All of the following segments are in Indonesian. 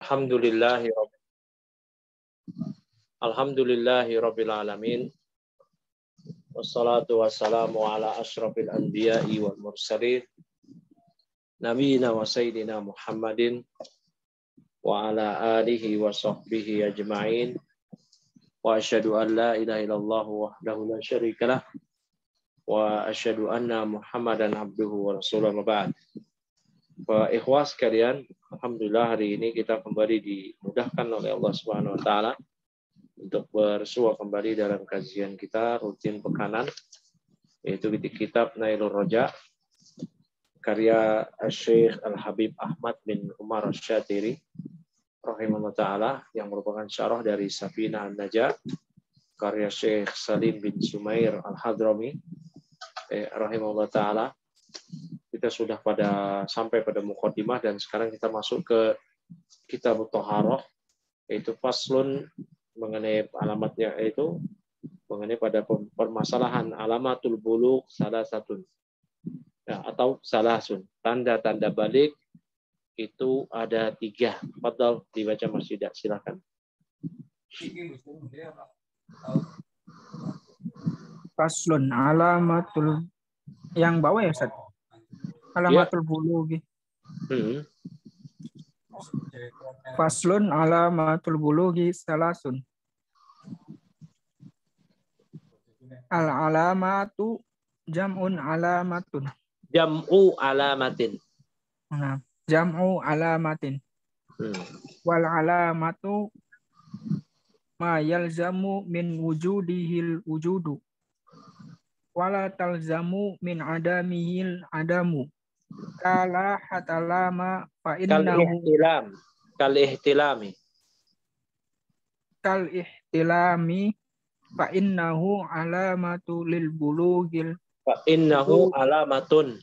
Alhamdulillahi Rabbil Wassalatu wassalamu ala asyrafil anbiya'i wal mursalin Nabiyina wa sayyidina Muhammadin wa ala alihi wa sahbihi ajma'in. Wa asyhadu an la ilaha illallah wahdahu la syarikalah wa asyhadu anna Muhammadan abduhu wa rasuluhu. Ba'd. Wa ikhwah sekalian, alhamdulillah hari ini kita kembali dimudahkan oleh Allah Subhanahu wa taala untuk bersua kembali dalam kajian kita rutin pekanan, yaitu di kitab Nailur Roja karya Syekh Al-Habib Ahmad bin Umar Asy-Syatiri rahimahullah taala, yang merupakan syarah dari Safinah An-Najah karya Syekh Salim bin Sumair Al-Hadrami rahimahullah taala. Kita sudah sampai pada muqaddimah dan sekarang kita masuk ke kitab Thaharah, yaitu faslun mengenai alamatnya, yaitu mengenai pada permasalahan alamatul bulugh salasatun, ya, atau salasun, tanda-tanda balik itu ada 3. Fadhal dibaca Mas Yuda, silakan. Faslun alamatul, yang bawah ya Ustaz? Alamatul bulugh. Faslun alamatul bulugh salasun. Al-alamatu jam'un alamatun. Jam'u alamatin. Nah, jam'u alamatin. Wal alamatu ma yalzamu min wujudihil wujudu. Wala talzamu min adamihil adamu. Kala hatalama fa innahu kal ihtilami fa innahu alamatu lil bulughil fa innahu alamatun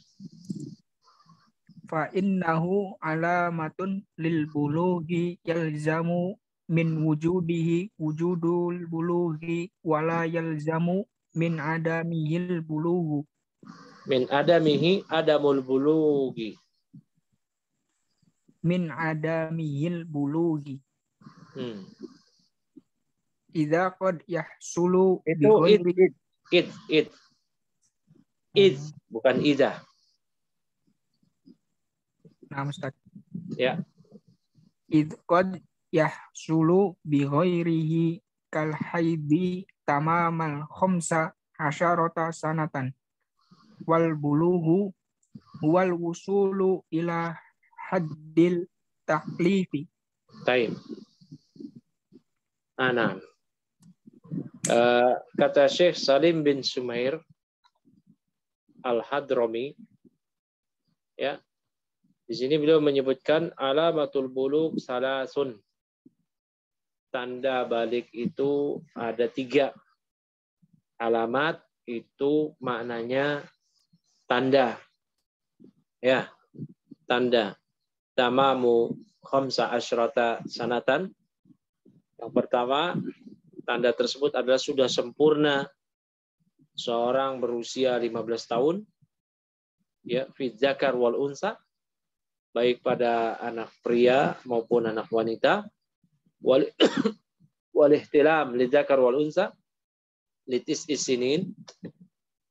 lil bulughi yalzamu min wujudihi wujudul bulughi wala yalzamu min adamihil bulughu. Min adamihi adamul bulughi. Min adamihil bulughi. Idza qad yahsulu itu it bukan idza. Nah, Ustaz. Ya. Idza qad yahsulu bi ghairihi kal haidi tamamal khamsa hasyarata sanatan. Wal bulughu wal wusulu ila haddil taklifi. Taib. Ana. Kata Syekh Salim bin Sumair Al-Hadrami, ya. Di sini beliau menyebutkan alamatul bulugh salasun. Tanda balik itu ada 3. Alamat itu maknanya tanda, ya, tanda. Tamamu khamsa asyrata sanatan. Yang pertama, tanda tersebut adalah sudah sempurna seorang berusia 15 tahun, ya, fi dzakar wal unsa, baik pada anak pria maupun anak wanita. Wal ihtilam li dzakar wal unsa litis isinin.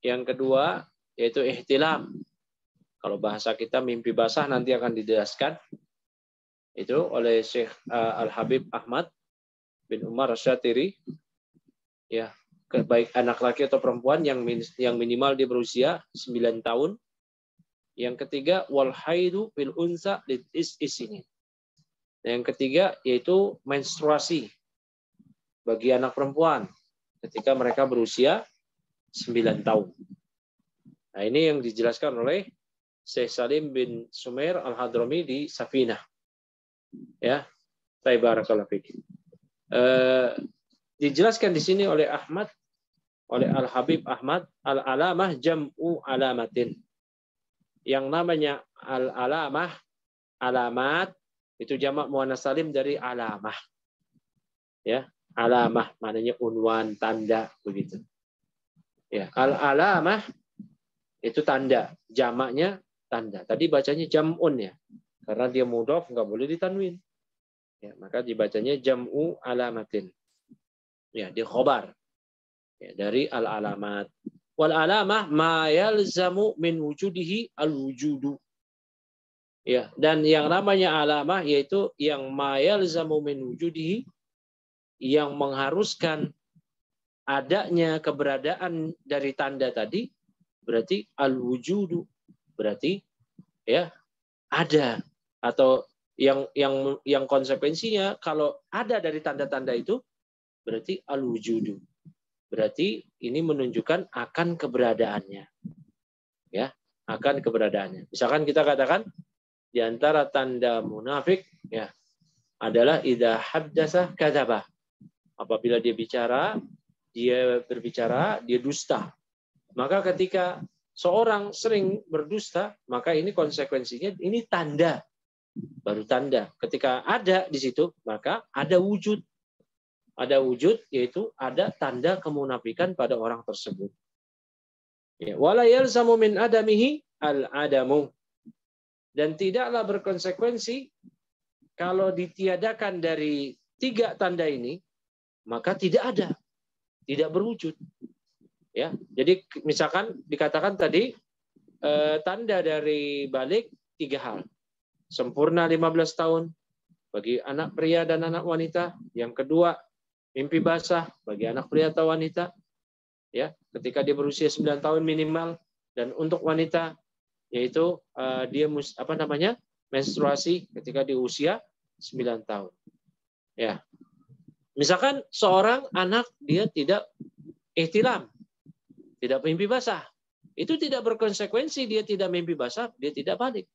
Yang kedua yaitu ihtilam. Kalau bahasa kita mimpi basah, nanti akan dijelaskan itu oleh Syekh Al-Habib Ahmad bin Umar Asy-Syatiri, ya, baik anak laki atau perempuan yang minimal dia berusia 9 tahun. Yang ketiga wal haidu fil unsa litis isinin. Yang ketiga yaitu menstruasi bagi anak perempuan ketika mereka berusia 9 tahun. Nah, ini yang dijelaskan oleh Syekh Salim bin Sumair Al-Hadrami di Safinah. Ya, barakallahu fiik. Dijelaskan di sini oleh Al-Habib Ahmad, al-alamah jam'u alamatin. Yang namanya al-alamah, alamat itu jamak muannats salim dari alamah. Ya, alamah maknanya unwan, tanda, begitu. Ya, al-alamah itu tanda, jamaknya tanda. Tadi bacanya jam'un, ya. Karena dia mudhaf, nggak boleh ditanwin. Ya, maka dibacanya jam'u alamatin. Ya, di khobar. Ya, dari al-alamat. Wal alamah ma yalzamu min wujudihi al-wujudu. Ya, dan yang namanya alamah yaitu yang ma yalzamu min wujudihi, yang mengharuskan adanya keberadaan dari tanda tadi, berarti al-wujudu, berarti ya ada, atau yang konsekuensinya kalau ada dari tanda-tanda itu berarti al-wujudu. Berarti ini menunjukkan akan keberadaannya. Ya, akan keberadaannya. Misalkan kita katakan di antara tanda munafik ya adalah idza haddatsa kadzaba. Apabila dia berbicara, dia dusta. Maka ketika seorang sering berdusta, maka ini konsekuensinya, ini tanda. Baru tanda. Ketika ada di situ, maka ada wujud. Ada wujud, yaitu ada tanda kemunafikan pada orang tersebut. Wala yalzamu min adamihi al-adamu. Dan tidaklah berkonsekuensi kalau ditiadakan dari 3 tanda ini, maka tidak ada, tidak berwujud. Ya, jadi misalkan dikatakan tadi tanda dari balik 3 hal. Sempurna 15 tahun bagi anak pria dan anak wanita. Yang kedua, mimpi basah bagi anak pria atau wanita. Ya, ketika dia berusia 9 tahun minimal, dan untuk wanita yaitu dia menstruasi ketika di usia 9 tahun. Ya. Misalkan seorang anak dia tidak ihtilam, tidak mimpi basah. Itu tidak berkonsekuensi dia tidak mimpi basah, dia tidak balik.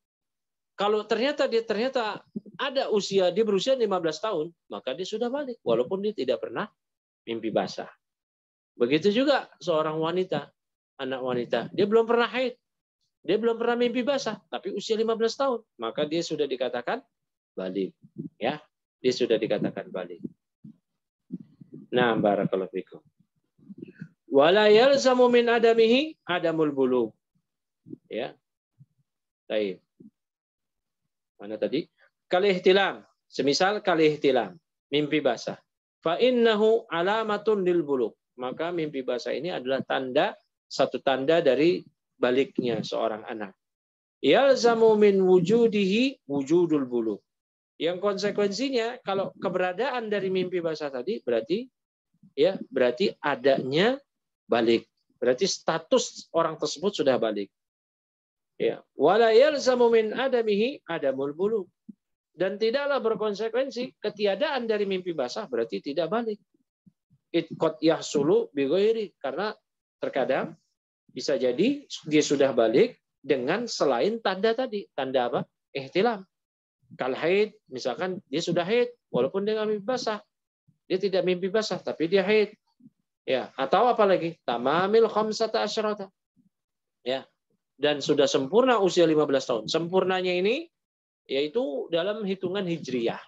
Kalau ternyata ada dia berusia 15 tahun, maka dia sudah balik walaupun dia tidak pernah mimpi basah. Begitu juga seorang wanita, anak wanita, dia belum pernah haid. Dia belum pernah mimpi basah, tapi usia 15 tahun, maka dia sudah dikatakan balik. Ya, dia sudah dikatakan balik. Nah, barakallahu fikum. Wala yalzamu min adamihi adamul bulugh. Ya. Baik. Mana tadi? Kalihtilam. Semisal kalihtilam, mimpi basah. Fa innahu alamatun lil bulugh. Maka mimpi basah ini adalah satu tanda dari baliknya seorang anak. Yalzamu min wujudihi wujudul bulugh. Yang konsekuensinya kalau keberadaan dari mimpi basah tadi berarti adanya balik. Berarti status orang tersebut sudah balik. Ya, wala yalzamu min adamihi adamul bulugh. Dan tidaklah berkonsekuensi ketiadaan dari mimpi basah berarti tidak balik. Qad yahsulu bi ghairi, karena terkadang bisa jadi dia sudah balik dengan selain tanda tadi. Tanda apa? Ihtilam. Kal haid, misalkan dia sudah haid walaupun dia nggak mimpi basah. Dia tidak mimpi basah tapi dia haid. Ya, atau apalagi tamamil khamsata asyrata. Ya. Dan sudah sempurna usia 15 tahun. Sempurnanya ini yaitu dalam hitungan hijriyah.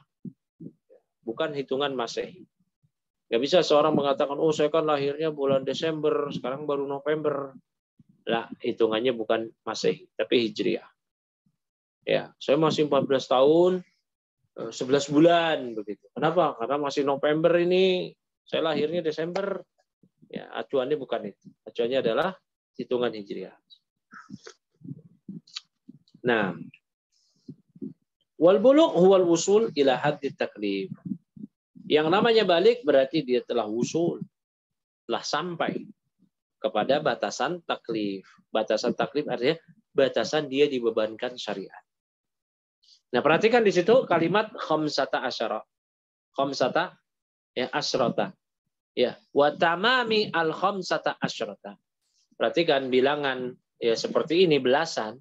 Bukan hitungan Masehi. Nggak bisa seorang mengatakan, oh saya kan lahirnya bulan Desember, sekarang baru November. Lah, hitungannya bukan Masehi, tapi hijriyah. Ya, saya masih 14 tahun, 11 bulan begitu. Kenapa? Karena masih November ini, saya lahirnya Desember. Ya, acuannya bukan itu. Acuannya adalah hitungan hijriyah. Nah, wal bulugh huwal wusul ila haddit taklif. Yang namanya balik berarti dia telah wusul, telah sampai kepada batasan taklif. Batasan taklif artinya batasan dia dibebankan syariat. Nah, perhatikan di situ kalimat khamsata asyara. Khamsata ya asyrata. Ya, wa tamami al khamsata asyrata. Perhatikan bilangan ya seperti ini, belasan.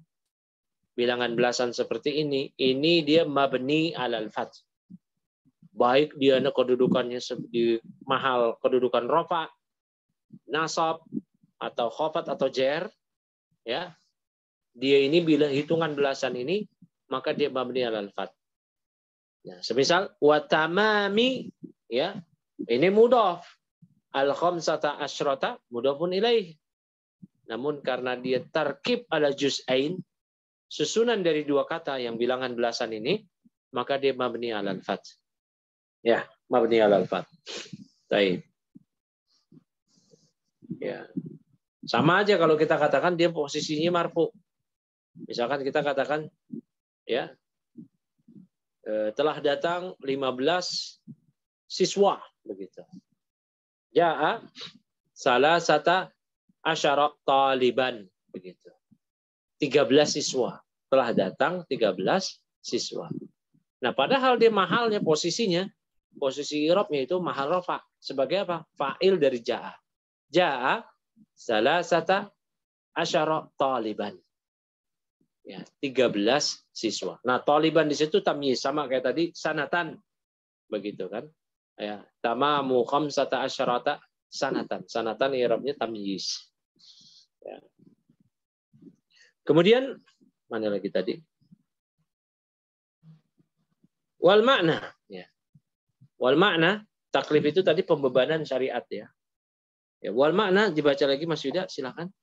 Bilangan belasan seperti ini dia mabni alal fath. Baik dia kedudukannya di mahal kedudukan rofa, nasab atau khafat atau jer, ya. Dia ini bila hitungan belasan ini maka dia mabni alal fath. Nah, semisal wa tamami ya, ini mudhaf. Al khamsata asyrata mudhafun ilaih. Namun karena dia tarkib ala juz'ain, susunan dari 2 kata yang bilangan belasan ini, maka dia mabni alal fath. Ya, mabni alal fath. Baik. Ya. Sama aja kalau kita katakan dia posisinya marfu. Misalkan kita katakan ya telah datang 15 siswa begitu. Ja'a salasata asyara taliban begitu. 13 siswa. Telah datang 13 siswa. Nah, padahal dia mahalnya posisi i'rabnya itu mahal rafa. Sebagai apa? Fa'il dari ja'a. Ja'a salasata asyara taliban. Ya, 13 siswa. Nah, taliban di situ tamyiz sama kayak tadi sanatan. Begitu kan? Ya, tamamu khamsata asyarata sanatan. Sanatan i'rabnya tamyiz. Ya. Kemudian mana lagi tadi? Wal makna, ya. Wal makna taklif itu tadi pembebanan syariat ya. Ya, wal makna dibaca lagi Mas Yuda, silakan.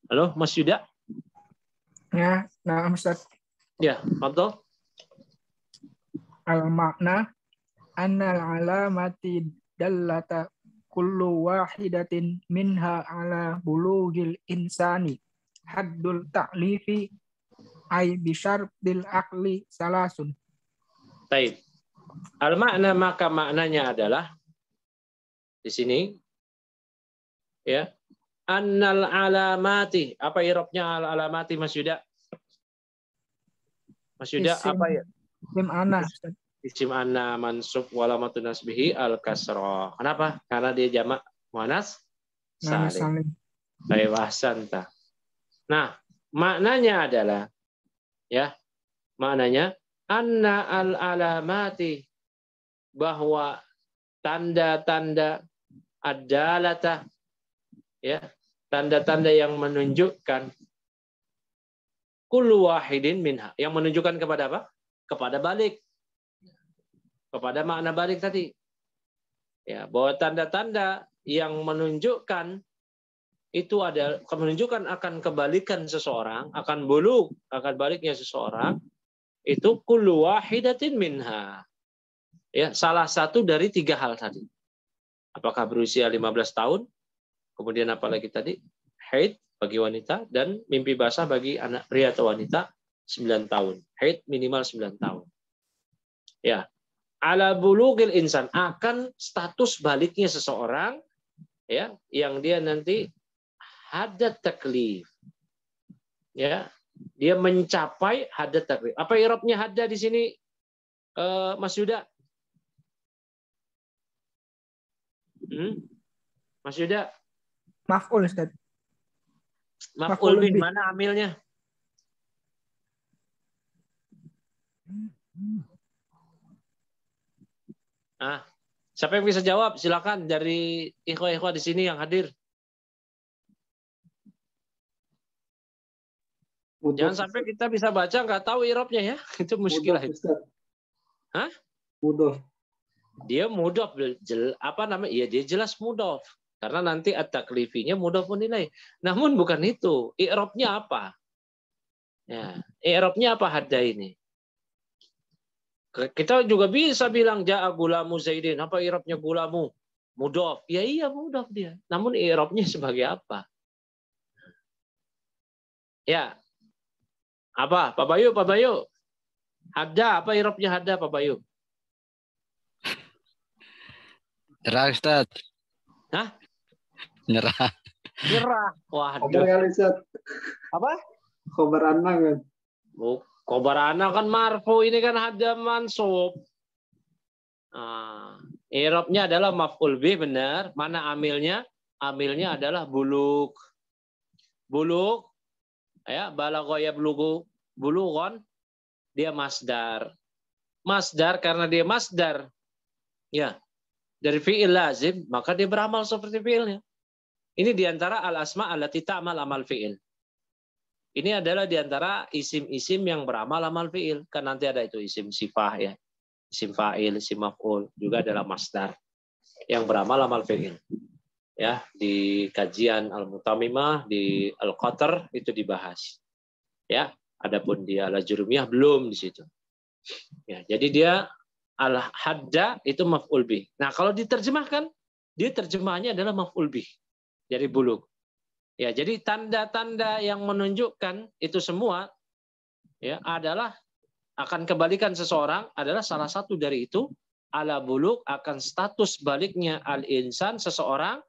Halo, Mas Yuda? Ya, nah Ustaz. Ya, fadhol. Al-makna annal alamati dallata kullu wahidatin minha ala bulughil insani haddul ta'lifi ay bisyartil aqli salasun. Baik. Al-makna maka maknanya adalah di sini ya. Annal alamati, apa i'rabnya al-alamati Mas Yuda? Mas Yuda apa ya? Isim ana. Isim anna mansub walamatun nasbihi al-kasrah. Kenapa? Karena dia jamak muannas salim. Baik, ahsanta. Nah, maknanya adalah ya, maknanya anna al-alamati, bahwa tanda-tanda ad-dalatah ya, tanda-tanda yang menunjukkan kullu wahidin minha, yang menunjukkan kepada apa? Kepada balik. Kepada makna balik tadi. Ya, bahwa tanda-tanda yang menunjukkan itu ada menunjukkan akan kebalikan seseorang, akan bulug, akan baliknya seseorang, itu kullu wahidatin minha. Ya, salah satu dari 3 hal tadi. Apakah berusia 15 tahun? Kemudian apa lagi tadi? Haid bagi wanita dan mimpi basah bagi anak pria atau wanita 9 tahun. Haid minimal 9 tahun. Ya. Ala bulughil insan, akan status baliknya seseorang ya, yang dia nanti hadat taklif. Ya. Dia mencapai hadat taklif. Apa i'rabnya hadda di sini Mas Yuda? Mas Yuda? Maf'ul Ustaz. Maf'ul bih, mana amilnya? Siapa yang bisa jawab? Silakan dari ikhwah-ikhwah di sini yang hadir. Mudah. Jangan sampai kita bisa baca nggak tahu i'rabnya ya. Itu muskilah itu. Hah? Mudah. Dia mudhof, apa namanya? Iya, dia jelas mudhof. Karena nanti at-taklifinya mudhofun ilaih. Namun bukan itu. I'rabnya apa? Ya, i'rabnya apa hadda ini? Kita juga bisa bilang ja'a gulamu Zaidin. Apa i'rabnya gulamu? Mudhof. Ya iya mudhof dia. Namun i'rabnya sebagai apa? Ya. Apa? Pak Bayu, Pak Bayu. Hadda, apa i'rabnya hadda Pak Bayu? Nyerah Ustaz. Hah? Nyerah. Nyerah. Waduh. Apa? Khobar anna kan. Khobar anna kan marfu, ini kan hadda mansub. I'rabnya adalah maf'ul bih, benar. Mana amilnya? Amilnya adalah buluk. Buluk ya, balagha yablughu bulughon, dia masdar. Masdar karena dia masdar. Ya. Dari fi'il lazim, maka dia beramal seperti fi'ilnya. Ini diantara al-asma' allati ta'mal amal fi'il. Ini adalah diantara isim-isim yang beramal amal fi'il. Kan nanti ada itu isim sifah ya. Isim fa'il, isim maf'ul. Juga adalah masdar. Yang beramal amal fi'il. Ya, di kajian Al-Mutamimah, di Al-Qatar itu dibahas. Ya, adapun dia Al-Jurumiyah belum di situ. Ya, jadi dia al-hadda itu maf'ul bih. Nah, kalau diterjemahkan, dia terjemahannya adalah maf'ul bih dari bulug. Ya, jadi tanda-tanda yang menunjukkan itu semua ya adalah akan kebalikan seseorang adalah salah satu dari itu ala bulug akan status baliknya al-insan seseorang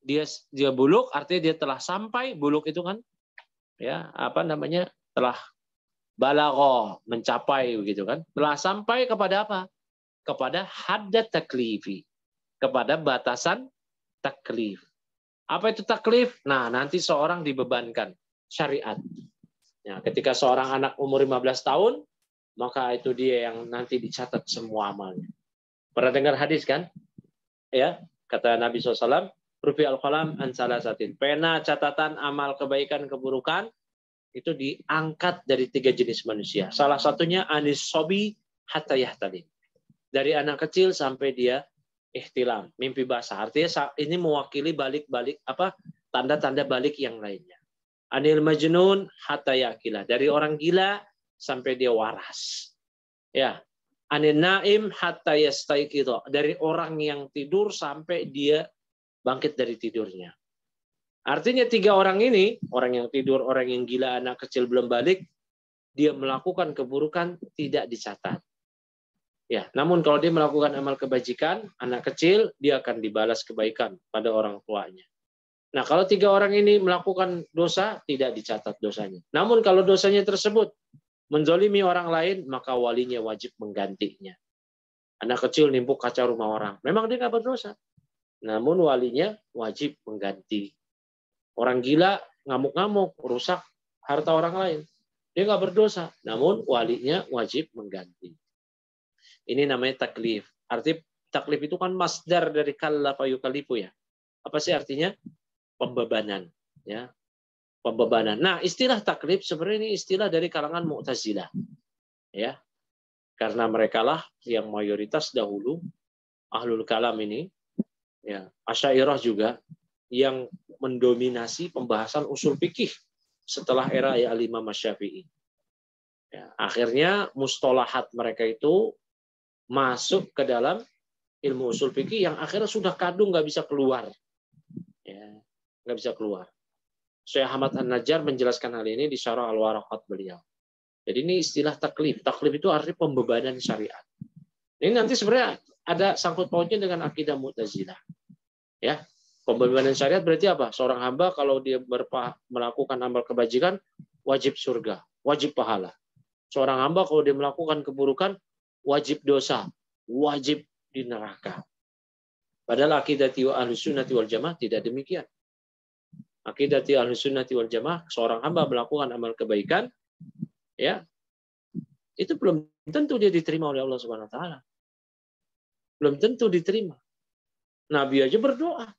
dia bulug artinya dia telah sampai bulug itu kan ya apa namanya telah balagha mencapai begitu kan telah sampai kepada apa kepada hadda taklifi kepada batasan taklif. Apa itu taklif? Nah, nanti seorang dibebankan syariat. Ya, ketika seorang anak umur 15 tahun, maka itu dia yang nanti dicatat semua amalnya. Pernah dengar hadis kan? Ya, kata Nabi SAW, rufi al-qalam an salasatin. Pena catatan amal kebaikan keburukan itu diangkat dari 3 jenis manusia. Salah satunya anis sobi hatta yahtalim. Dari anak kecil sampai dia ihtilam, mimpi basah. Artinya ini mewakili balik-balik apa tanda-tanda balik yang lainnya. Anil majnun hatta yaqilah. Dari orang gila sampai dia waras. Ya. Anil naim hatta yastaiqidha. Dari orang yang tidur sampai dia bangkit dari tidurnya. Artinya 3 orang ini, orang yang tidur, orang yang gila, anak kecil belum balik, dia melakukan keburukan tidak dicatat. Ya, namun kalau dia melakukan amal kebajikan, anak kecil dia akan dibalas kebaikan pada orang tuanya. Nah, kalau 3 orang ini melakukan dosa, tidak dicatat dosanya. Namun kalau dosanya tersebut menzolimi orang lain, maka walinya wajib menggantinya. Anak kecil nimpuk kaca rumah orang, memang dia nggak berdosa, namun walinya wajib mengganti. Orang gila ngamuk-ngamuk, rusak harta orang lain, dia nggak berdosa, namun walinya wajib mengganti. Ini namanya taklif. Arti taklif itu kan masdar dari kallafa yukalifu ya. Apa sih artinya? Pembebanan. Ya. Pembebanan. Nah, istilah taklif sebenarnya ini istilah dari kalangan Mu'tazilah. Ya. Karena merekalah yang mayoritas dahulu ahlul kalam ini, ya, Asy'ariyah juga yang mendominasi pembahasan usul fikih setelah era Al-Imam Asy-Syafi'i. Ya, akhirnya mustalahat mereka itu masuk ke dalam ilmu usul fikih yang akhirnya sudah kadung nggak bisa keluar, ya, nggak bisa keluar. Syekh Ahmad An-Najjar menjelaskan hal ini di Syarah Al-Waraqat beliau. Jadi ini istilah taklif. Taklif itu artinya pembebanan syariat. Ini nanti sebenarnya ada sangkut pautnya dengan akidah Mu'tazilah. Ya, pembebanan syariat berarti apa? Seorang hamba kalau dia melakukan amal kebajikan wajib surga, wajib pahala. Seorang hamba kalau dia melakukan keburukan wajib dosa, wajib di neraka. Padahal akidah Ahlussunnah wal Jamaah tidak demikian. Akidah Ahlussunnah wal Jamaah, seorang hamba melakukan amal kebaikan, ya, itu belum tentu dia diterima oleh Allah Subhanahu wa taala. Belum tentu diterima. Nabi aja berdoa,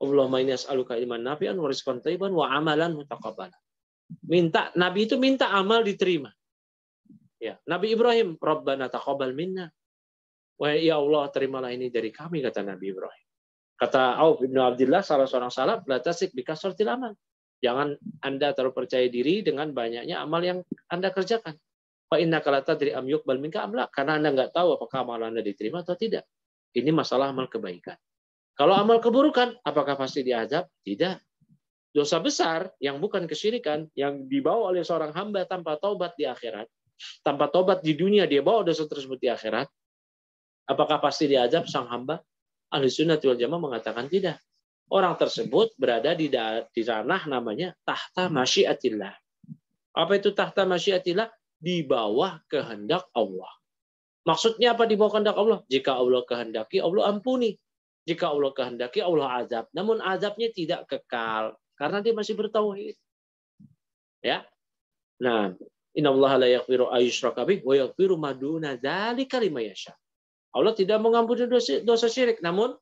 Allahumma inni as'aluka ilman nafi'an wa rizqan thayyiban wa amalan mutaqabbalan. Minta, Nabi itu minta amal diterima. Ya, Nabi Ibrahim, Rabbana taqabbal minna. Wah, ya Allah, terimalah ini dari kami, kata Nabi Ibrahim. Kata Auf bin Abdullah, salah seorang salaf, la tasik bi kasratil amal. Jangan Anda terlalu percaya diri dengan banyaknya amal yang Anda kerjakan. Fa innaka la tadri am yuqbal minka am la, karena Anda nggak tahu apakah amal Anda diterima atau tidak. Ini masalah amal kebaikan. Kalau amal keburukan, apakah pasti diazab? Tidak. Dosa besar yang bukan kesyirikan, yang dibawa oleh seorang hamba tanpa taubat di akhirat, tanpa taubat di dunia, dia bawa dosa tersebut di akhirat, apakah pasti diazab sang hamba? Ahlussunnah wal Jamaah mengatakan tidak. Orang tersebut berada di ranah namanya tahta masyiatillah. Apa itu tahta masyiatillah? Di bawah kehendak Allah. Maksudnya apa di bawah kehendak Allah? Jika Allah kehendaki, Allah ampuni. Jika Allah kehendaki, Allah azab. Namun azabnya tidak kekal karena dia masih bertauhid. Ya. Nah, innallaha la yaghfiru ayyushraka bih wa yaghfiru ma duna dzalika liman yasha. Allah tidak mengampuni dosa syirik, namun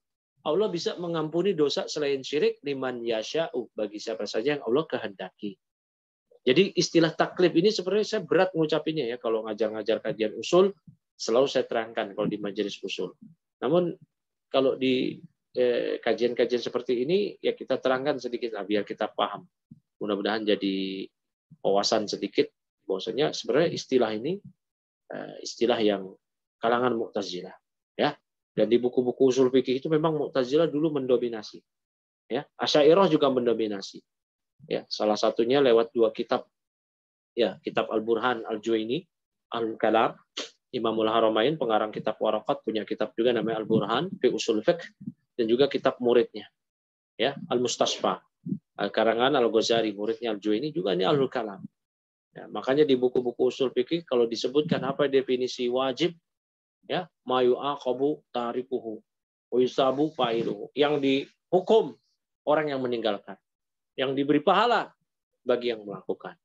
Allah bisa mengampuni dosa selain syirik liman yasha'u, bagi siapa saja yang Allah kehendaki. Jadi istilah taklif ini sebenarnya saya berat mengucapinya ya, kalau ngajar-ngajar kajian usul selalu saya terangkan kalau di majelis usul. Namun kalau di kajian-kajian seperti ini ya kita terangkan sedikit lah biar kita paham. Mudah-mudahan jadi wawasan sedikit bahwasanya sebenarnya istilah ini istilah yang kalangan Mu'tazilah ya. Dan di buku-buku usul fikih itu memang Mu'tazilah dulu mendominasi. Ya, Asy'ariyah juga mendominasi. Ya, salah satunya lewat dua kitab. Ya, kitab Al-Burhan Al-Juwaini, Al-Kalam, Imamul Haramain pengarang kitab Waraqat punya kitab juga namanya Al-Burhan fi Usul Fiqh dan juga kitab muridnya. Ya, Al-Mustasfa. Karangan Al-Ghazali, muridnya Al-Juwaini juga ini Al-Kalam. Ya, makanya di buku-buku usul fikih kalau disebutkan apa definisi wajib ya, mayu aqabu tarikuhu wa yusabu fa'iluhu. Yang dihukum orang yang meninggalkan. Yang diberi pahala bagi yang melakukan.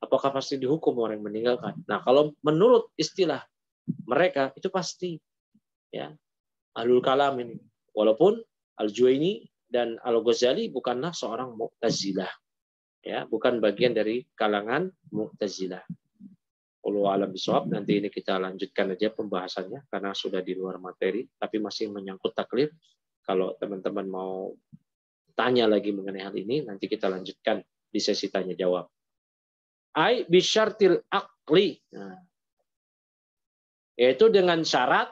Apakah pasti dihukum orang yang meninggalkan? Nah, kalau menurut istilah mereka itu pasti ya. Ahlul kalam ini. Walaupun Al-Juwaini dan Al-Ghazali bukanlah seorang Mu'tazilah. Ya, bukan bagian dari kalangan Mu'tazilah. Wallahu a'lam bishawab. Nanti ini kita lanjutkan aja pembahasannya karena sudah di luar materi, tapi masih menyangkut taklif. Kalau teman-teman mau tanya lagi mengenai hal ini, nanti kita lanjutkan di sesi tanya jawab. Ai bisyartil aqli. Nah, yaitu dengan syarat,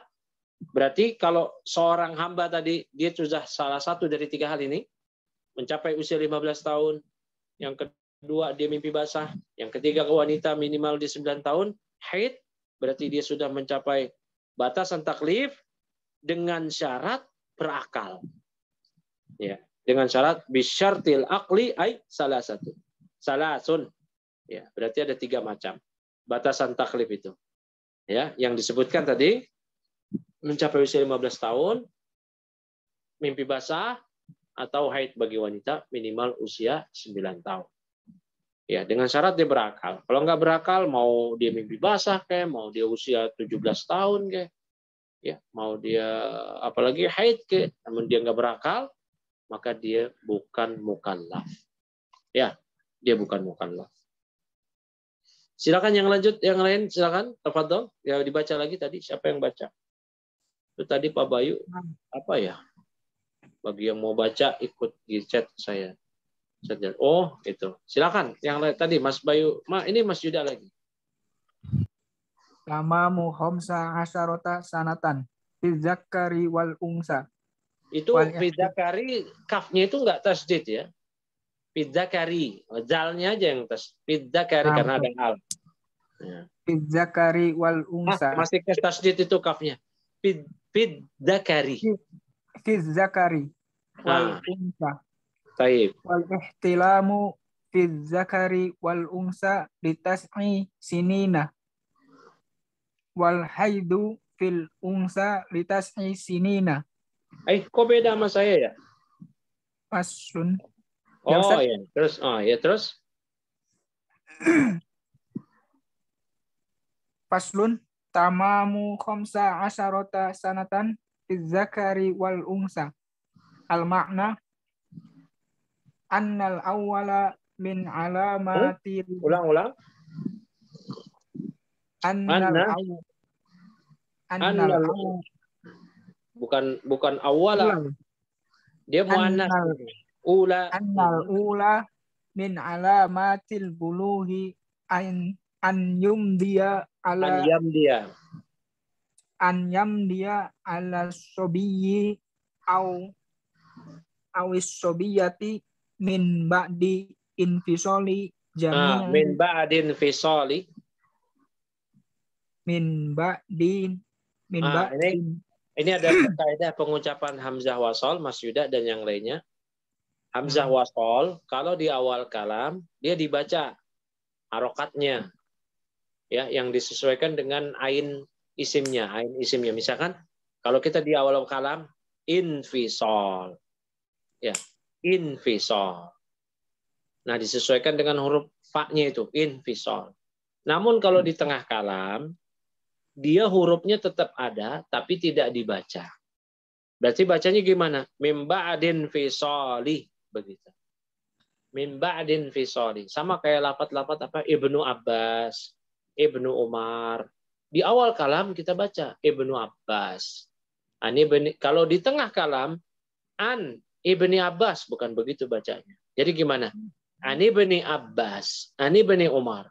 berarti kalau seorang hamba tadi dia sudah salah satu dari tiga hal ini, mencapai usia 15 tahun, yang kedua dia mimpi basah, yang ketiga ke wanita minimal di 9 tahun, haid, berarti dia sudah mencapai batasan taklif dengan syarat berakal. Ya, dengan syarat bisyartil aqli ai salah satu. Salasun. Ya, berarti ada tiga macam batasan taklif itu. Ya, yang disebutkan tadi mencapai usia 15 tahun, mimpi basah atau haid bagi wanita minimal usia 9 tahun. Ya, dengan syarat dia berakal. Kalau nggak berakal, mau dia mimpi basah kayak, mau dia usia 17 tahun kayak, ya, mau dia apalagi haid kayak, namun dia nggak berakal, maka dia bukan mukallaf. Ya, dia bukan mukallaf. Silakan yang lanjut, yang lain silakan. Tafadhol. Ya dibaca lagi tadi. Siapa yang baca? Itu tadi Pak Bayu. Apa ya? Bagi yang mau baca ikut di chat saya. Oh, itu. Silakan. Yang lain tadi Mas Bayu. Ini Mas Yuda lagi. Tamamu khamsa asyarata sanatan fil zakari wal unsa. Itu fidzakari kafnya itu enggak tasdid ya. Fidzakari, zalnya aja yang fidzakari karena ada al. Ya. Fidzakari wal unsa. Masih ke tasdid itu kafnya. Fidzakari. Fidzakari wal unsa. Baik. Wal ihtilamu fidzakari wal unsa litas'i sinina. Wal haidu fil unsa litas'i sinina. Kok beda sama saya ya? Pasun. Oh ya, terus. Faslun tamamu khamsa asyarata sanatan fizzakari wal unsa. Al makna annal awwala min alamatil ulang. Bukan awwala. Dia muannas. Annal ula min alamatil buluhi an yamdiya ala sobiyyi awis sobiyati min ba'di infisoli jami'i min ba'di infisoli ini ada kaidah pengucapan hamzah wasol Mas Yuda dan yang lainnya. Hamzah wasol kalau di awal kalam dia dibaca harokatnya ya yang disesuaikan dengan ain isimnya. Misalkan kalau kita di awal kalam infisol. Ya, infisol. Nah, disesuaikan dengan huruf fa-nya itu infisol. Namun kalau di tengah kalam dia hurufnya tetap ada tapi tidak dibaca. Berarti bacanya gimana? Mim ba'din fisoli begitu. Min ba'din fisoli. Sama kayak lafaz-lafaz apa? Ibnu Abbas, Ibnu Umar. Di awal kalam kita baca Ibnu Abbas. Ini kalau di tengah kalam an ibni Abbas, bukan begitu bacanya. Jadi gimana? An ibni Abbas, an ibni Umar.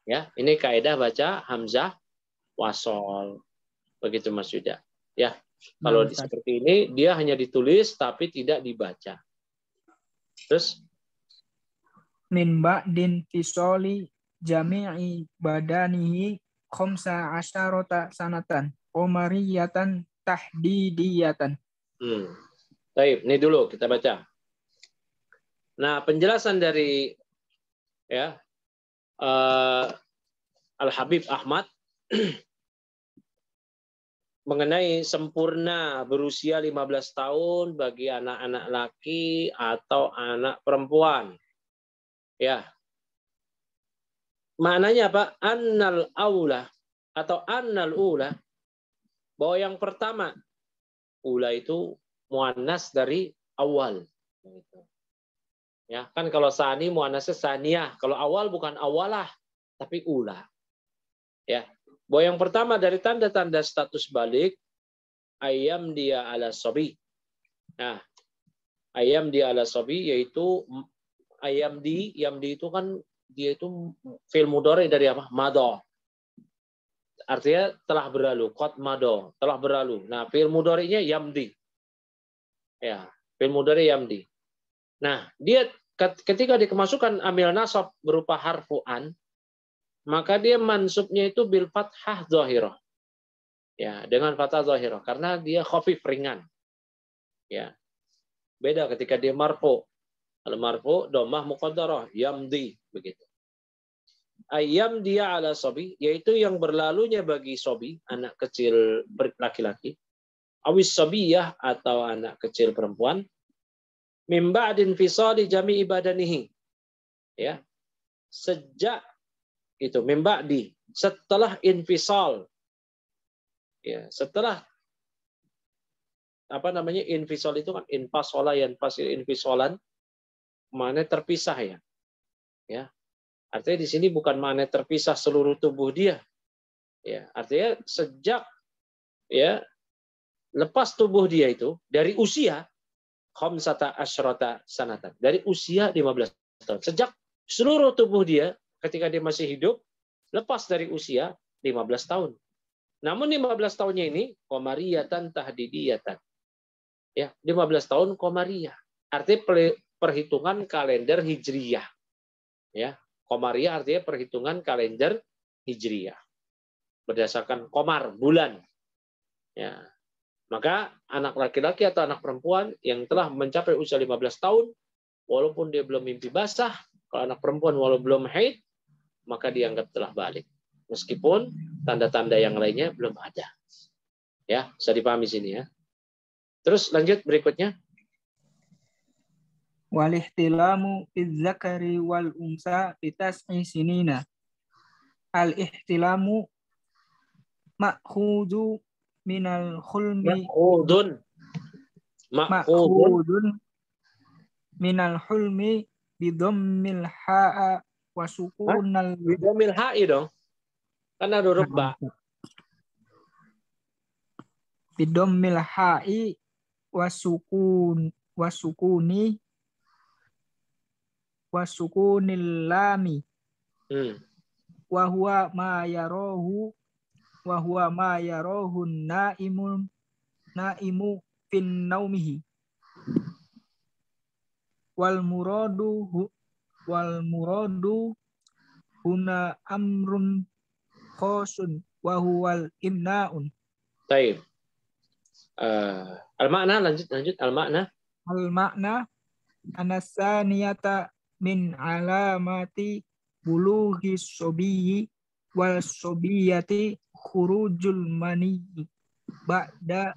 Ya, ini kaidah baca hamzah wasol. Begitu Mas Yuda. Ya, kalau seperti ini dia hanya ditulis tapi tidak dibaca. Terus min ba'din fisoli jami'i badanihi khamsa asyarata sanatan umariyatan tahdidiyatan. Baik, ini dulu kita baca. Nah, penjelasan dari ya Al-Habib Ahmad mengenai sempurna berusia 15 tahun bagi anak-anak laki atau anak perempuan. Ya. Maknanya apa? Annal aula atau annal ula, bahwa yang pertama, ula itu muannas dari awal. Ya, kan kalau sani muannasnya saniyah, kalau awal bukan awalah tapi ula. Ya. Bahwa yang pertama dari tanda-tanda status balik, ayam dia ala sobi. Nah, ayam dia ala sobi yaitu ayam di itu kan dia itu fi'il mudhari dari apa? Mado. Artinya telah berlalu, qad mado, telah berlalu. Nah, fi'il mudhari'nya yamdi. Ya, fi'il mudhari yamdi. Nah, dia ketika dikemasukan amil nasab berupa harfu an, maka dia mansubnya itu bil fathah zahirah. Ya, dengan fathah zahirah karena dia khafif ringan. Ya. Beda ketika dia marfu. Kalau marfu dhammah muqaddarah yamdi begitu. Ayam dia ala sobi, yaitu yang berlalunya bagi sobi, anak kecil laki-laki, awis sobiyah atau anak kecil perempuan, mim ba'din fisali jami ibadanihi. Ya. Sejak itu mim ba'di, setelah infisal. Ya, setelah apa namanya infisal itu kan infasola yanfasil infisolan, mana terpisah ya. Ya. Artinya di sini bukan mana terpisah seluruh tubuh dia. Ya, artinya sejak ya lepas tubuh dia itu dari usia khamsata asyrata sanatan, dari usia 15 tahun. Sejak seluruh tubuh dia ketika dia masih hidup lepas dari usia 15 tahun. Namun 15 tahunnya ini qamariyatan tahdidiyatan. Ya, 15 tahun qamariyah. Artinya perhitungan kalender hijriyah. Ya, qamariyah artinya perhitungan kalender hijriyah. Berdasarkan qamar, bulan. Ya. Maka anak laki-laki atau anak perempuan yang telah mencapai usia 15 tahun, walaupun dia belum mimpi basah, kalau anak perempuan walau belum haid, maka dianggap telah balik. Meskipun tanda-tanda yang lainnya belum ada. Ya, bisa dipahami sini ya. Terus lanjut berikutnya. Wal ihtilamu bidzakari wal unsa bitas'i sinina. Al ihtilamu ma'khudhu minal khulmi ma'khudun minal hulmi bidhammil ha'a wa sukunal bidhammil ha'i dong. Kan ada huruf ba. Bidhammil ha'i wa sukunil lami. Wa huwa ma yarahu naimu fin naumihi. Wal muradu huna amrun khosun wa huwal imna'un. Baik. Al-makna lanjut al-makna. Al-makna anasaniyata min alamati bulughi sobiyyi wal sobiyati khurujul mani ba'da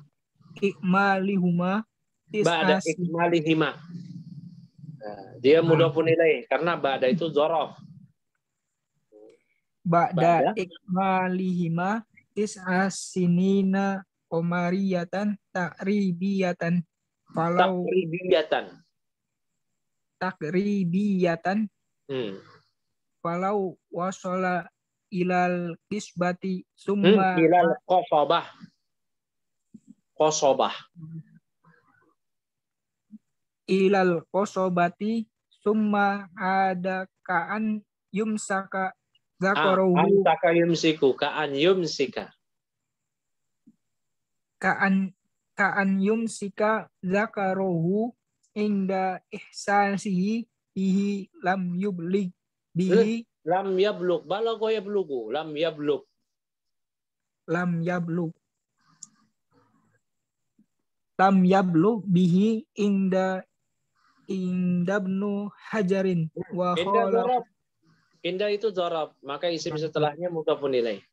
ikmalihima. Dia mudhafun ilaih karena ba'da itu dzaraf. Ba'da ikmalihima tis'asinina qamariyatan takribiyatan falau takribiyatan falau wasala ilal kisbati summa ilal qasabah ilal qosobati summa ada kaan yumsaka zakarahu Amsaka yumsiku ka'an yumsika. kaan yumsika zakarahu inda ihsasihi bihi lam yublig bihi Lam yablug balagha yablugu lam yablug bihi inda ibnu hajarin wa Indah khala dzarab. Indah itu dzarab, maka isim setelahnya mudhafun ilaih.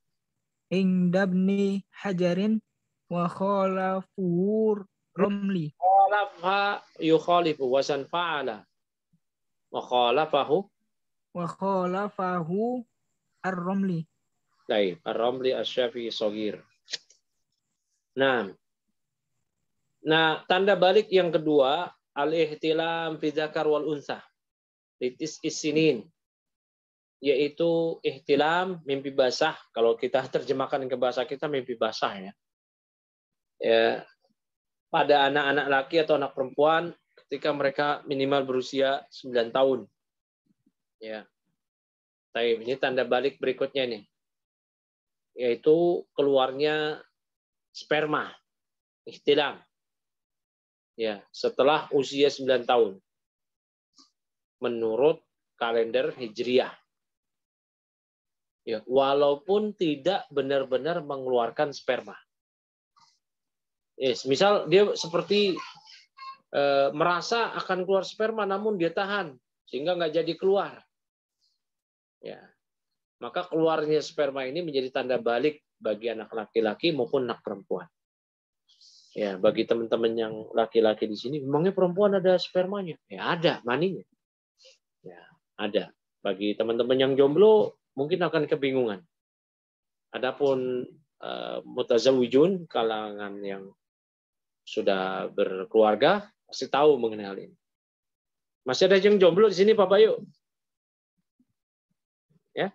inda ibni hajarin wa khalafur romli Khalafa yukhalifu wasan fa'ala. Wa khalafahu ar-romli. Baik, Ar-Ramli Asy-Syafi'i Shaghir. Nah, tanda balik yang kedua, al-ihtilam fi dzakar wal untha. Litis isinin, yaitu ihtilam mimpi basah. Kalau kita terjemahkan ke bahasa kita mimpi basah ya. Ya, pada anak-anak laki atau anak perempuan ketika mereka minimal berusia 9 tahun. Ya. Baik, ini tanda balik berikutnya nih. Yaitu keluarnya sperma, ihtilam. Ya, setelah usia 9 tahun. Menurut kalender Hijriah. Ya, walaupun tidak benar-benar mengeluarkan sperma. Yes, misal dia seperti merasa akan keluar sperma namun dia tahan sehingga nggak jadi keluar. Ya. Maka keluarnya sperma ini menjadi tanda balik bagi anak laki-laki maupun anak perempuan. Ya, bagi teman-teman yang laki-laki di sini, memangnya perempuan ada spermanya? Ya, ada maninya. Ya, ada. Bagi teman-teman yang jomblo mungkin akan kebingungan. Adapun mutazawijun, kalangan yang sudah berkeluarga pasti tahu mengenai hal ini. Masih ada yang jomblo di sini, Pak Bayu? Ya?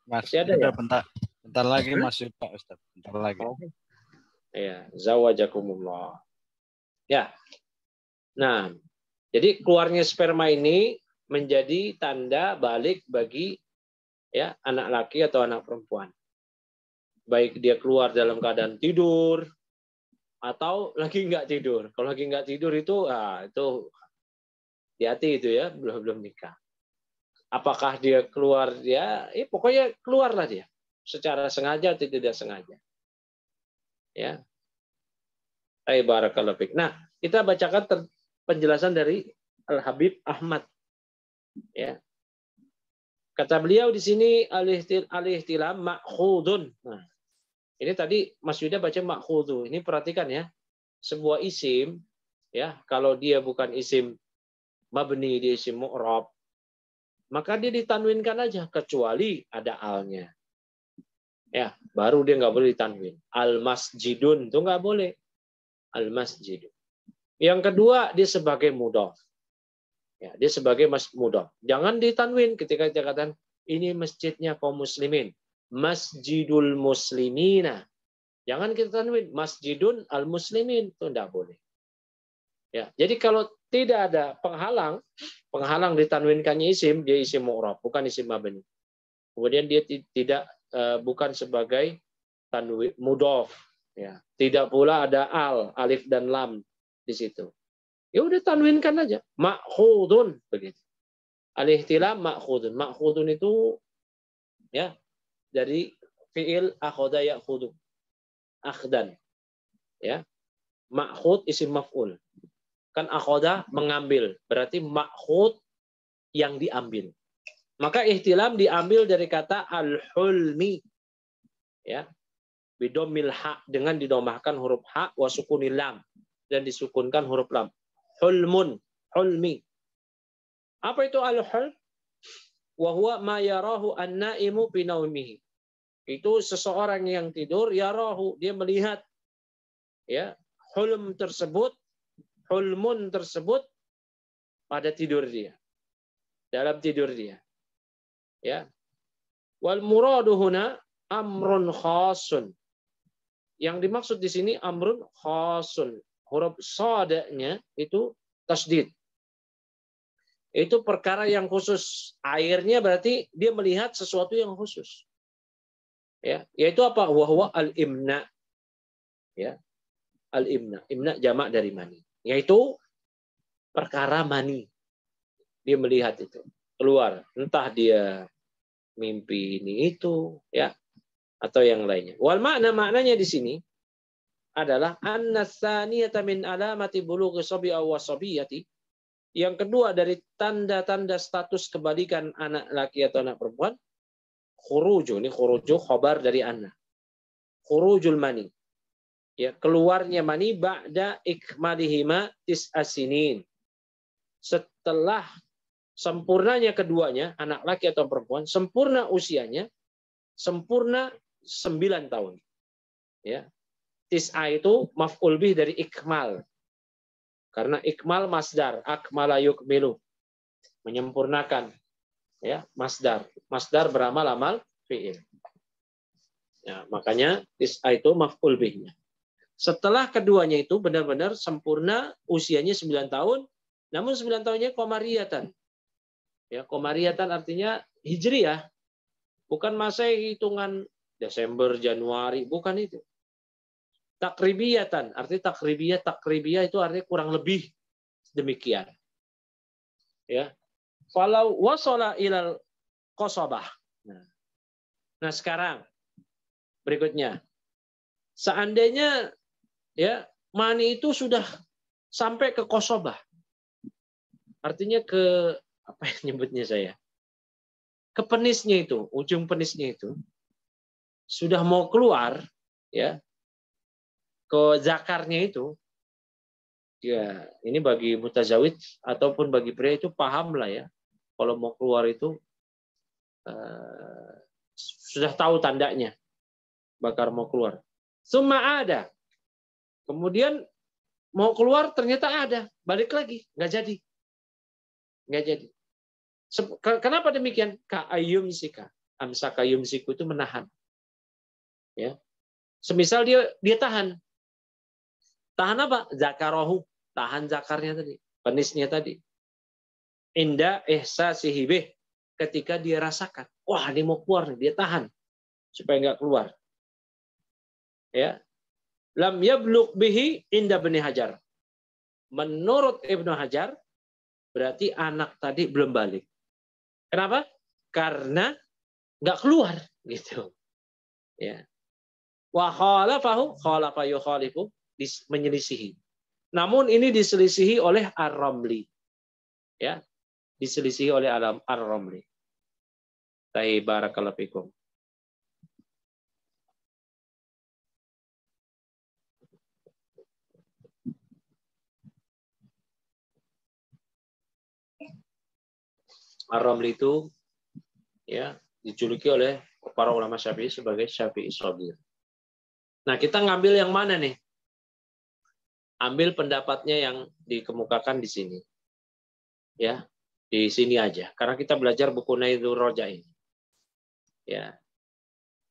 Masih ada ya? Bentar lagi masuk Pak Ustaz. Bentar lagi. Oh. Ya, zawajakumullah. Ya. Nah, jadi keluarnya sperma ini menjadi tanda balik bagi ya anak laki atau anak perempuan. Baik dia keluar dalam keadaan tidur atau lagi nggak tidur. Kalau lagi nggak tidur itu hati-hati itu ya, belum nikah. Apakah dia keluar pokoknya keluarlah dia secara sengaja atau tidak sengaja. Ya. Barakallahu fiik. Nah, kita bacakan penjelasan dari Al-Habib Ahmad. Ya. Kata beliau di sini al-ihtilam ma'khudun. Nah, ini tadi Mas Yuda baca ma'khudu. Ini perhatikan ya. Sebuah isim ya, kalau dia bukan isim mabni, dia isim mu'rab, maka dia ditanwinkan aja kecuali ada alnya. Ya, baru dia nggak boleh ditanwin. Al-masjidun itu nggak boleh. Al-masjidun. Yang kedua, dia sebagai mudhaf. Ya, dia sebagai mudhaf. Jangan ditanwin ketika dikatakan ini masjidnya kaum muslimin. Masjidul muslimina. Jangan kita tanwin masjidun al-muslimin, itu tidak boleh. Ya, jadi kalau tidak ada penghalang ditanwinkannya isim, dia isim mu'rab, bukan isim mabni. Kemudian dia tidak bukan sebagai tanwin mudhaf, ya. Tidak pula ada alif dan lam di situ. Ya udah tanwinkan aja, ma'khudun begitu. Al-ihtilam ma'khudun. Ma'khudun itu ya dari fiil akhadha ya'khudhu. Akhdan. Ya. Ma'khud isim maf'ul. Kan akhadha mengambil, berarti ma'khud yang diambil. Maka ihtilam diambil dari kata al-hulmi. Ya. Bidomil ha, dengan didomahkan huruf ha wa sukunil lam dan disukunkan huruf lam. Hulmun, hulmi. Apa itu al-hulm? Wa huwa ma yarahu an-naimu fi naumihi. Itu seseorang yang tidur yarahu, dia melihat ya, hulm tersebut, hulmun tersebut pada tidur dia. Dalam tidur dia. Ya. Wal muradu huna amrun khasun. Yang dimaksud di sini amrun khasun. huruf sodanya itu tasdid. Itu perkara yang khusus. Airnya berarti dia melihat sesuatu yang khusus. Ya, yaitu apa? Wahwa al-imna. Ya. Al-imna. Imna jamak dari mani. Yaitu perkara mani. Dia melihat itu keluar. Entah dia mimpi ini itu, ya, atau yang lainnya. Wal maknanya di sini adalah an-natsaniyata min alamati bulughi sabi'a wa sabiyati. Yang kedua dari tanda-tanda status kebalikan anak laki atau anak perempuan, khuruju. Ini khuruju khabar dari anak. Khurujul mani. Ya, keluarnya mani ba'da ikmalihima tis'asinin. Setelah sempurnanya keduanya, anak laki atau perempuan, sempurna usianya, sempurna 9 tahun. Ya. Tis'a itu maf'ul bih dari ikmal. Karena ikmal masdar, akmala yukmilu, menyempurnakan, ya, masdar. Masdar beramal amal fi'il. Ya, makanya tis'a itu maf'ul bihnya. Setelah keduanya itu benar-benar sempurna, usianya 9 tahun, namun 9 tahunnya qamariyatan. Ya, qamariyatan artinya hijriyah. Bukan masa hitungan Desember, Januari, bukan itu. Takribiyatan, artinya takribiyah itu artinya kurang lebih demikian. Ya. Falau wasala ilal qasabah. Nah, sekarang berikutnya. Seandainya ya mani itu sudah sampai ke qasabah. Artinya ke apa yang nyebutnya saya? Ke penisnya itu, ujung penisnya itu sudah mau keluar, ya. Ke zakarnya itu, ya ini bagi mutazawid ataupun bagi pria itu paham lah ya. Kalau mau keluar itu sudah tahu tandanya, bakar mau keluar. Summa ada, kemudian mau keluar ternyata ada, balik lagi, nggak jadi, nggak jadi. Kenapa demikian? Ka'ayum sika, amsaka yumsiku itu menahan. Ya, semisal dia tahan. Tahan apa? Zakarohu. Tahan zakarnya tadi. Penisnya tadi. Inda ihsasihi bih. Ketika dia rasakan. Wah, ini mau keluar nih. Dia tahan. Supaya nggak keluar. Ya. Lam yablugh bihi inda Ibnu Hajar. Menurut Ibnu Hajar, berarti anak tadi belum balik. Kenapa? Karena nggak keluar. Gitu. Ya. Wa khalafahu khalafa yukhalifu. Menyelisihi. Namun ini diselisihi oleh Ar-Ramli. Ya, diselisihi oleh Ar-Ramli. Baik, barakallahu fikum. Ar-Ramli itu ya dijuluki oleh para ulama Syafi'i sebagai Syafi'i Shagir. Nah, kita ngambil yang mana nih? Ambil pendapatnya yang dikemukakan di sini. Ya, di sini aja. Karena kita belajar buku Naidul Roja ini. Ya.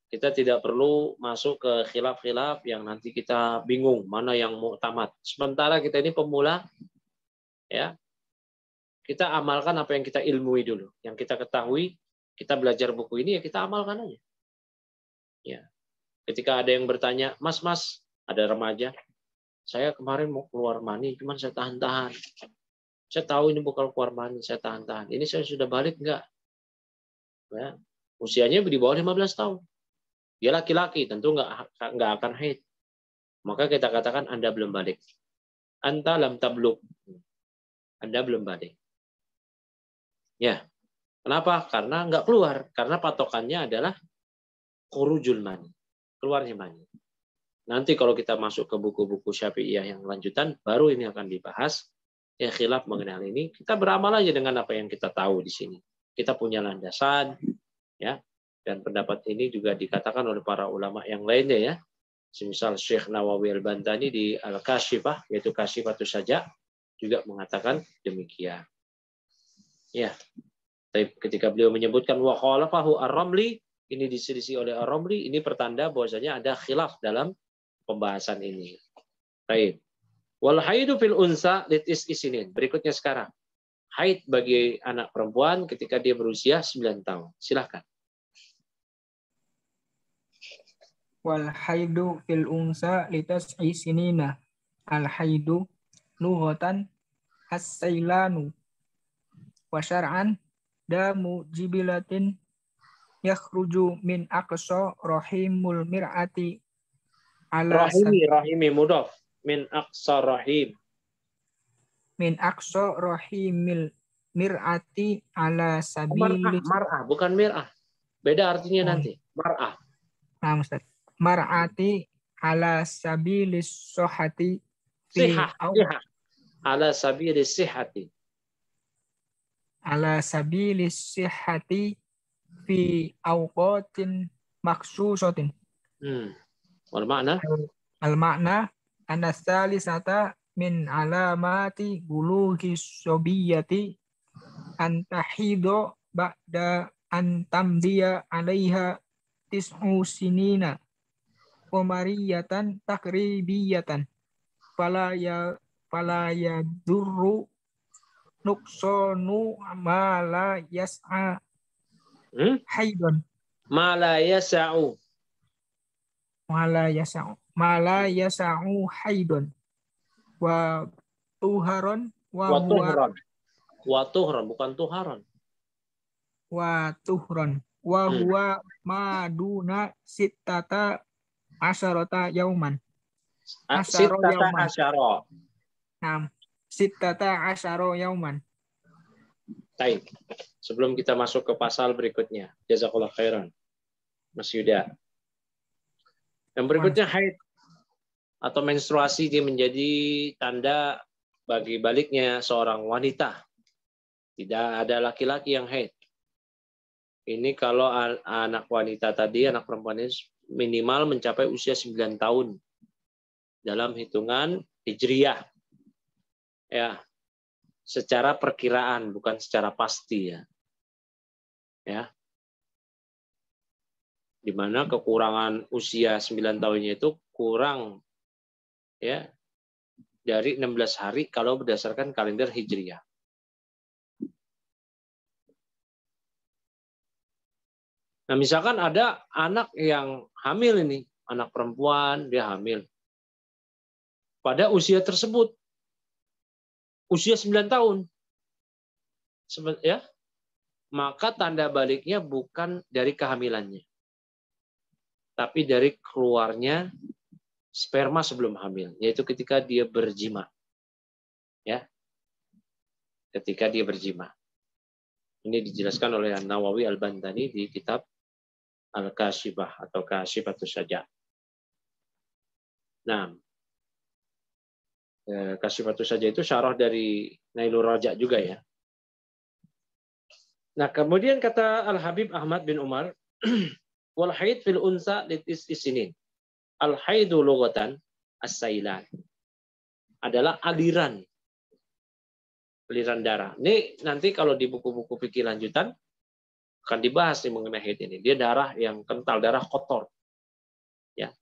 Kita tidak perlu masuk ke khilaf-khilaf yang nanti kita bingung mana yang mu'tamad. Sementara kita ini pemula, ya. Kita amalkan apa yang kita ilmui dulu. Yang kita ketahui, kita belajar buku ini ya kita amalkan aja. Ya. Ketika ada yang bertanya, "Mas, ada remaja, saya kemarin mau keluar mani, cuman saya tahan-tahan. Saya tahu ini bukan keluar mani, saya tahan-tahan. Ini saya sudah balik enggak?" Ya. Usianya di bawah 15 tahun. Dia laki-laki, tentu enggak akan haid. Maka kita katakan Anda belum balik. Anta lam tablugh. Anda belum balik. Ya. Kenapa? Karena enggak keluar. Karena patokannya adalah khurujul mani. Keluarnya mani. Nanti kalau kita masuk ke buku-buku Syafi'iyah yang lanjutan, baru ini akan dibahas. Ya, khilaf mengenai hal ini. Kita beramal aja dengan apa yang kita tahu di sini. Kita punya landasan, ya. Dan pendapat ini juga dikatakan oleh para ulama yang lainnya, ya. Semisal Syekh Nawawi Al-Bantani di Al-Kashifah, yaitu Kashifatus Saja, juga mengatakan demikian. Ya. Tapi ketika beliau menyebutkan wa khalafahu Ar-Ramli, ini diselisih oleh Ar-Ramli, ini pertanda bahwasanya ada khilaf dalam pembahasan ini. Baik. Wal haidu fil unsa litis isinin. Berikutnya sekarang. Haid bagi anak perempuan ketika dia berusia 9 tahun. Silahkan. Wal haidu fil unsa litas'i sinina. Al haidu lughatan as-sailanu wa syar'an damu jibilatin yakhruju min aqsa rahimul mir'ati ala Rahimi mudhaf min aqsa rahim. Min aqsa rahimil mir'ati ala sabili Mar'ah, bukan mir'ah. Beda artinya nanti. Mar'ah. Nah, Ustaz. Mar'ati ala sabilis sohati Sihah. Ala sabilis sihati. Ala sabilis sihati fi awqatin maksusatin. Wal makna? Al makna anna salisata min alamati bulugi sobiyati antahido ba'da antamdiya alaiha tis'u sinina Umariyatan takribiyatan fala ya durru nuksonu ma la yas'a haidon ma la yas'u haidon wa tuharon wa tuhron bukan tuharon wa tuhron wa huwa maduna sittata asyarata yauman. Sittata asyara yauman. Baik. Sebelum kita masuk ke pasal berikutnya. Jazakallah khairan. Mas Yuda. Yang berikutnya haid atau menstruasi dia menjadi tanda bagi baliknya seorang wanita. Tidak ada laki-laki yang haid. Ini kalau anak wanita tadi, anak perempuan ini minimal mencapai usia 9 tahun dalam hitungan hijriyah. Ya. Secara perkiraan bukan secara pasti ya. Ya. Di mana kekurangan usia 9 tahunnya itu kurang ya dari 16 hari kalau berdasarkan kalender hijriyah. Nah, misalkan ada anak yang hamil ini, anak perempuan, dia hamil. Pada usia tersebut, usia 9 tahun. Ya, maka tanda baliknya bukan dari kehamilannya. Tapi dari keluarnya sperma sebelum hamil, yaitu ketika dia berjima. Ya. Ketika dia berjima. Ini dijelaskan oleh An-Nawawi Al-Bantani di kitab Al-Kashifah atau Kashifatus Saja. Nah, Kashifatus Saja itu syarah dari Nailur Raja juga ya. Nah, kemudian kata Al-Habib Ahmad bin Umar, wal haid fil unsa litisinin. Al-haidu lughatan as-sailan. Adalah aliran darah. Ini nanti kalau di buku-buku fikih lanjutan akan dibahas nih mengenai haid ini. Dia darah yang kental, darah kotor. Ya.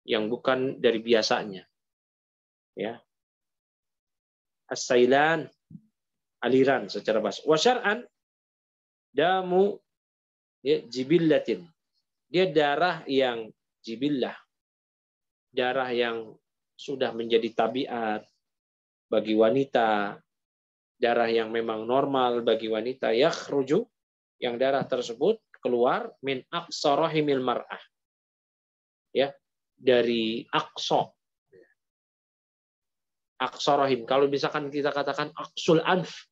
Yang bukan dari biasanya. Ya. As-sailan, aliran secara bahasa. Wa syar'an damu ya, jibillatin. Dia darah yang jibillah. Darah yang sudah menjadi tabiat bagi wanita. Darah yang memang normal bagi wanita. Yakhruju, yang darah tersebut keluar min aqsa rahimil mar'ah. Ya, dari aqsa. Aqsa rahim. Kalau misalkan kita katakan aqsul anf.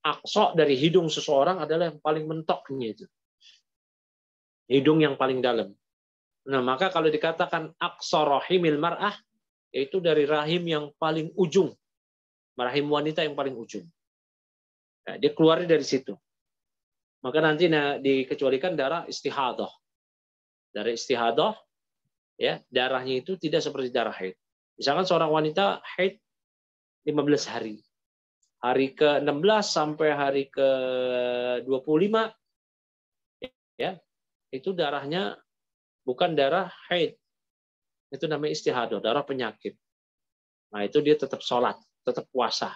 Aqsa dari hidung seseorang adalah yang paling mentoknya itu. Hidung yang paling dalam. Nah, maka kalau dikatakan aqsa rahimil mar'ah, yaitu dari rahim yang paling ujung. Rahim wanita yang paling ujung. Nah, dia keluar dari situ. Maka nanti dikecualikan darah istihadah. Darah istihadah, ya, darahnya itu tidak seperti darah haid. Misalkan seorang wanita haid 15 hari. Hari ke-16 sampai hari ke-25, ya, itu darahnya bukan darah haid. Itu namanya istihadah, darah penyakit. Nah, itu dia tetap sholat, tetap puasa.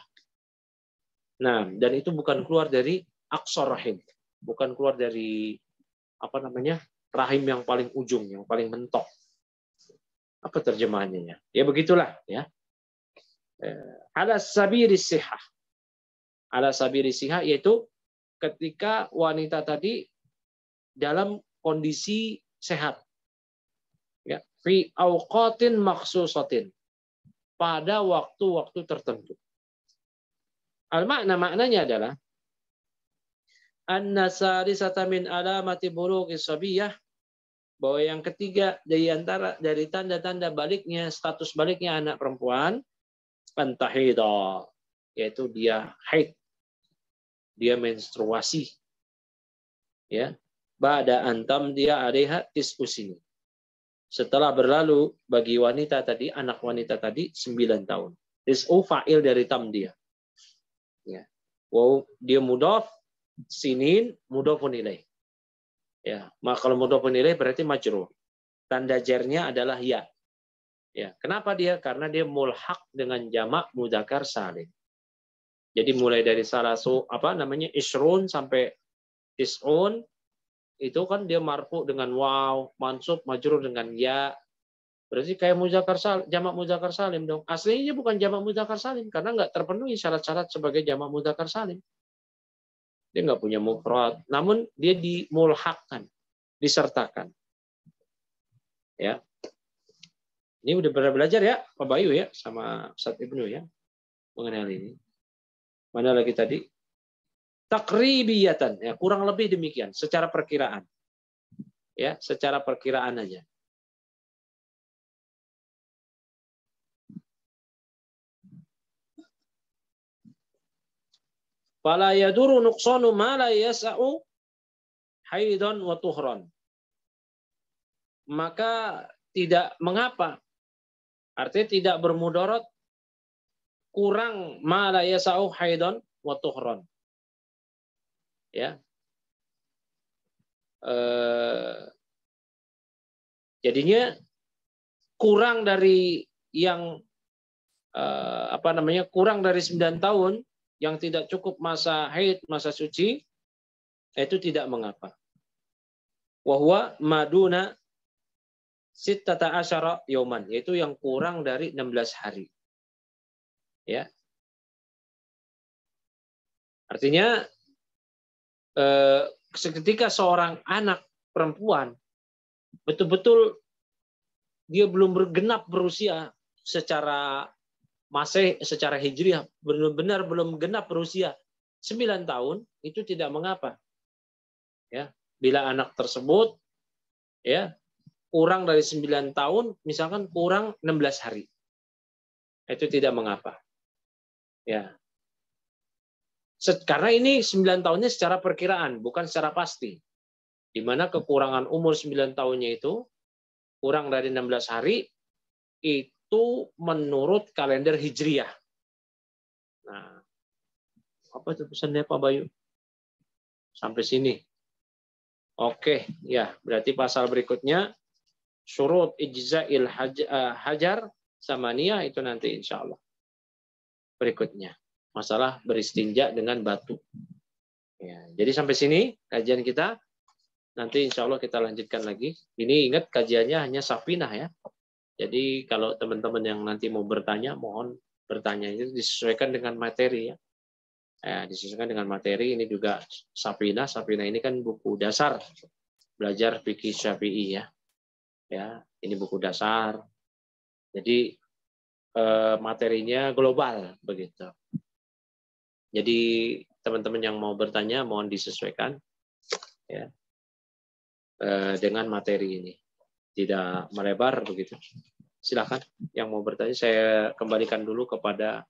Nah, dan itu bukan keluar dari aqsar rahim, bukan keluar dari rahim yang paling ujung, yang paling mentok. Apa terjemahannya ya? Ya begitulah ya. Ala sabiri sihah. Ala sabiri sihah yaitu ketika wanita tadi dalam kondisi sehat. Ya, fi awqatin makhsusatin. Pada waktu-waktu tertentu. Maknanya adalah anna salisata min alamati bulughis sabiyah, bahwa yang ketiga dari tanda-tanda baliknya, status baliknya anak perempuan, antahida, yaitu dia haid, dia menstruasi, ya, ba'da antam dia alaiha tis'usini, setelah berlalu bagi wanita tadi, anak wanita tadi 9 tahun. Tis'u fa'il dari tam dia. Ya. Wow, dia mudhaf, sinin mudhafun ilaih. Ya, maka kalau mudhafun ilaih berarti majrur. Tanda jarnya adalah ya. Ya, kenapa dia? Karena dia mulhaq dengan jamak mudzakkar salim. Jadi mulai dari isrun sampai tis'un itu kan dia marfu dengan waw, mansub majrur dengan ya. Berarti kayak mudzakkar salim, jamak mudzakkar salim dong. Aslinya bukan jamak mudzakkar salim karena nggak terpenuhi syarat-syarat sebagai jamak mudzakkar salim. Dia nggak punya mufrad, namun dia dimulhaqkan, disertakan. Ya. Ini udah pernah belajar ya, Pak Bayu ya, sama Ustaz Ibnu ya, mengenai hal ini. Mana lagi tadi? Takribiyatan, ya, kurang lebih demikian, secara perkiraan. Ya, secara perkiraan aja. Fala yaduru nuqsanu ma la yas'u haidan wa tuhran. Maka tidak mengapa, artinya tidak bermudarat kurang ma la yas'u haidan wa tuhran. Ya. Jadinya kurang dari yang kurang dari 9 tahun yang tidak cukup masa haid, masa suci, itu tidak mengapa. Wa huwa maduna sittata asyara yauman, yaitu yang kurang dari 16 hari. Ya. Artinya ketika seorang anak perempuan betul-betul dia belum bergenap berusia secara secara hijriah, benar-benar belum genap berusia 9 tahun, itu tidak mengapa. Ya, bila anak tersebut ya kurang dari 9 tahun, misalkan kurang 16 hari. Itu tidak mengapa. Ya. Karena ini 9 tahunnya secara perkiraan, bukan secara pasti. Di mana kekurangan umur 9 tahunnya itu kurang dari 16 hari itu menurut kalender hijriah. Nah, apa itu pesannya Pak Bayu? Sampai sini. Oke, ya, berarti pasal berikutnya syurut ijza'il hajar samaniyah itu nanti insya Allah. Berikutnya, masalah beristinja dengan batu. Ya, jadi sampai sini kajian kita. Nanti insya Allah kita lanjutkan lagi. Ini ingat kajiannya hanya safinah ya. Jadi kalau teman-teman yang nanti mau bertanya, mohon bertanya itu disesuaikan dengan materi ya. Disesuaikan dengan materi. Ini juga safinah. Safinah ini kan buku dasar belajar fikih Syafi'i ya. Ya, ini buku dasar. Jadi materinya global begitu. Jadi teman-teman yang mau bertanya mohon disesuaikan ya dengan materi ini. Tidak melebar begitu. Silakan yang mau bertanya, saya kembalikan dulu kepada